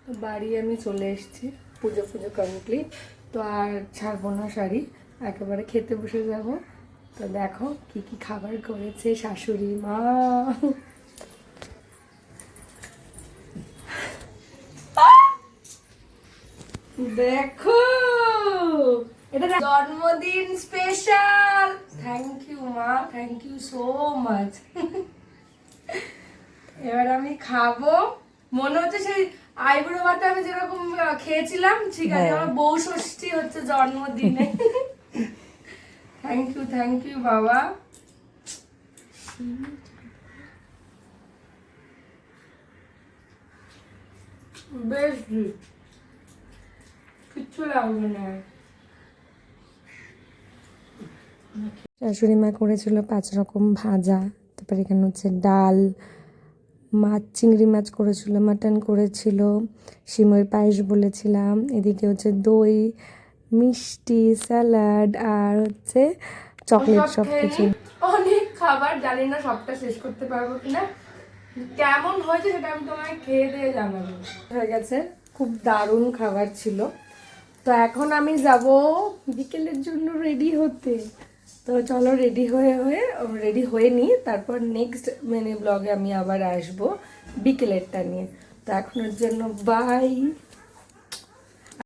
তো বাড়ি আমি চলে এসেছি, পুজো পুজো কমপ্লিট। তো আর ছাড়বো না শাড়ি, একেবারে খেতে বসে যাব। তো দেখো কি কি খাবার করেছে শাশুড়ি মা। দেখো এটা জন্মদিন স্পেশাল। থ্যাংক ইউ মা, থ্যাংক ইউ সো মাচ। এবার আমি খাবো। মনে হচ্ছে সেই আইবুড়ো ভাতে আমি যেরকম খেয়েছিলাম, ঠিক আছে আমার বউ ষষ্ঠী হচ্ছে জন্মদিনে। থ্যাংক ইউ বাবা। বেশ কিচ্ছু লাগবে না। শাশুড়ি মা করেছিল 5 রকম ভাজা, তারপরে এখানে হচ্ছে ডাল, মাছ চিংড়ি মাছ করেছিল, মাটন করেছিল, সিমের পায়েস বলেছিলাম, এদিকে হচ্ছে দই, মিষ্টি, স্যালাড আর হচ্ছে চকলেট, সব কিছু। অনেক খাবার, জানি না সবটা শেষ করতে পারবো কিনা। কেমন হয়েছে সেটা আমি তোমায় খেয়ে দিয়ে জানাবো। হয়ে গেছে, খুব দারুণ খাবার ছিল। তো এখন আমি যাব বিকেলের জন্য রেডি হতে। তো চলো রেডি হয়ে নিই, তারপর নেক্সট ব্লগে আমি আবার আসবো বিকেলেরটা নিয়ে। তো এখনের জন্য বাই।